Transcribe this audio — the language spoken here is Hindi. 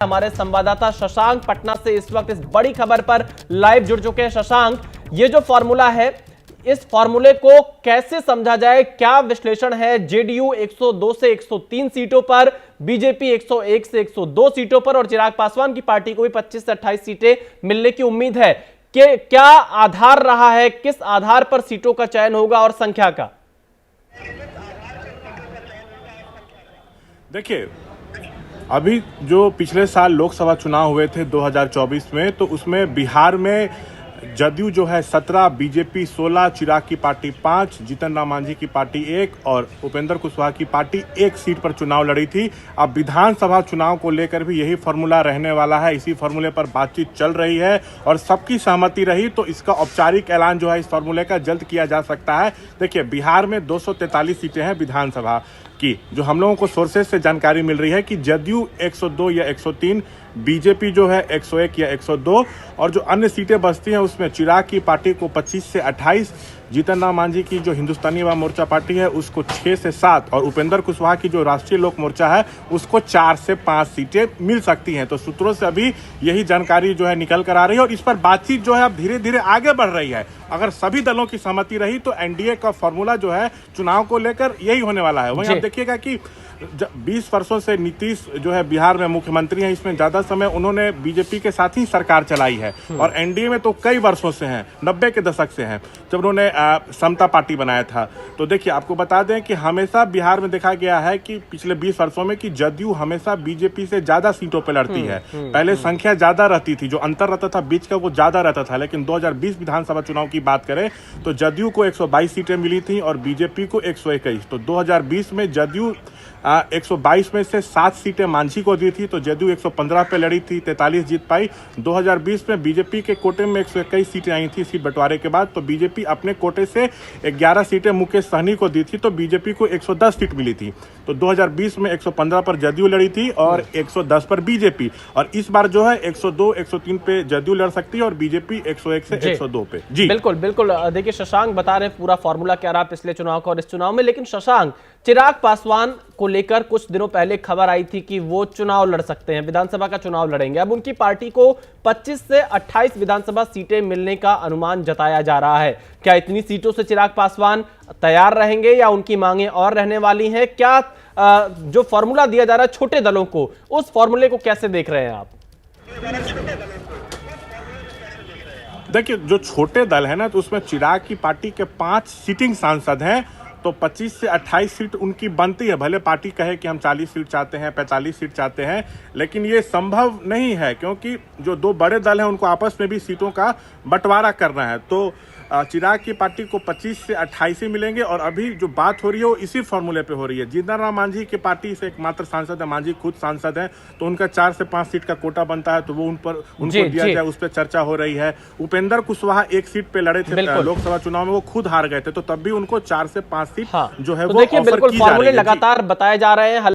हमारे संवाददाता शशांक पटना से इस वक्त इस बड़ी खबर पर लाइव जुड़ चुके हैं। शशांक, ये जो फॉर्मूला है, इस फॉर्मूले को कैसे समझा जाए, क्या विश्लेषण है? जेडीयू 102 से 103 सीटों पर, बीजेपी 101 से 102 सीटों पर और चिराग पासवान की पार्टी को भी 25 से 28 सीटें मिलने की उम्मीद है कि क्या आधार रहा है, किस आधार पर सीटों का चयन होगा और संख्या का? देखिए, अभी जो पिछले साल लोकसभा चुनाव हुए थे 2024 में, तो उसमें बिहार में जदयू जो है 17, बीजेपी 16, चिराग की पार्टी 5, जीतन राम मांझी की पार्टी 1 और उपेंद्र कुशवाहा की पार्टी 1 सीट पर चुनाव लड़ी थी। अब विधानसभा चुनाव को लेकर भी यही फॉर्मूला रहने वाला है। इसी फॉर्मूले पर बातचीत चल रही है और सबकी सहमति रही तो इसका औपचारिक ऐलान जो है इस फॉर्मूले का जल्द किया जा सकता है। देखिए, बिहार में 243 सीटें हैं विधानसभा की, जो हम लोगों को सोर्सेज से जानकारी मिल रही है कि जदयू 102 या 103, बीजेपी जो है 101 या 102 और जो अन्य सीटें बचती हैं उसमें चिराग की पार्टी को 25 से 28, जीतन राम मांझी की जो हिंदुस्तानी अवाम मोर्चा पार्टी है उसको 6 से 7 और उपेंद्र कुशवाहा की जो राष्ट्रीय लोक मोर्चा है उसको 4 से 5 सीटें मिल सकती हैं। तो सूत्रों से अभी यही जानकारी जो है निकल कर आ रही है और इस पर बातचीत जो है अब धीरे धीरे आगे बढ़ रही है। अगर सभी दलों की सहमति रही तो एनडीए का फॉर्मूला जो है चुनाव को लेकर यही होने वाला है। वहीं आप देखिएगा कि 20 वर्षों से नीतीश जो है बिहार में मुख्यमंत्री हैं, इसमें ज्यादा समय उन्होंने बीजेपी के साथ ही सरकार चलाई है और एनडीए में तो कई वर्षों से हैं, 90 के दशक से हैं, जब उन्होंने समता पार्टी बनाया था। तो देखिए, आपको बता दें कि हमेशा बिहार में देखा गया है कि पिछले 20 वर्षों में कि जदयू हमेशा बीजेपी से ज्यादा सीटों पर लड़ती है। पहले संख्या ज्यादा रहती थी, जो अंतर रहता था बीच का वो ज्यादा रहता था, लेकिन 2020 विधानसभा चुनाव की बात करें तो जदयू को 122 सीटें मिली थी और बीजेपी को 121। तो 2020 में जदयू 122 में से 7 सीटें मांझी को दी थी, तो जदयू 115 पे लड़ी थी, 43 जीत पाई। 2020 में बीजेपी के कोटे में 121 सीटें आई थी सीट बंटवारे के बाद, तो बीजेपी अपने कोटे से 11 सीटें मुकेश सहनी को दी थी, तो बीजेपी को 110 सीट मिली थी। तो 2020 में 115 पर जदयू लड़ी थी और 110 पर बीजेपी, और इस बार जो है 102, 103 पे जदयू लड़ सकती है और बीजेपी 101 से 102 पे। जी बिल्कुल बिल्कुल। देखिए, शशांक बता रहे पूरा फॉर्मूला क्या रहा पिछले चुनाव का और इस चुनाव में, लेकिन शशांक, चिराग पासवान को लेकर कुछ दिनों पहले खबर आई थी कि वो चुनाव लड़ सकते हैं, विधानसभा का चुनाव लड़ेंगे। अब उनकी पार्टी को 25 से 28 विधानसभा सीटें मिलने का अनुमान जताया जा रहा है। क्या इतनी सीटों से चिराग पासवान तैयार रहेंगे या उनकी मांगे और रहने वाली हैं? क्या जो फॉर्मूला दिया जा रहा है छोटे दलों को, उस फॉर्मूले को कैसे देख रहे हैं आप? देखिए, जो छोटे दल है ना, तो उसमें चिराग की पार्टी के 5 सिटिंग सांसद हैं, तो 25 से 28 सीट उनकी बनती है। भले पार्टी कहे कि हम 40 सीट चाहते हैं, 45 सीट चाहते हैं, लेकिन ये संभव नहीं है क्योंकि जो 2 बड़े दल हैं उनको आपस में भी सीटों का बंटवारा करना है। तो चिराग की पार्टी को 25 से 28 ही मिलेंगे और अभी जो बात हो रही है वो इसी फॉर्मूले पे हो रही है। जीतन राम मांझी की पार्टी से एकमात्र सांसद है, मांझी खुद सांसद हैं, तो उनका 4 से 5 सीट का कोटा बनता है, तो वो उनको दिया जाए, उस पर चर्चा हो रही है। उपेंद्र कुशवाहा 1 सीट पे लड़े थे लोकसभा चुनाव में, वो खुद हार गए थे, तो तब भी उनको 4 से 5 सीट जो है वो ऑफर की जा रही है। लगातार बताए जा रहे हैं।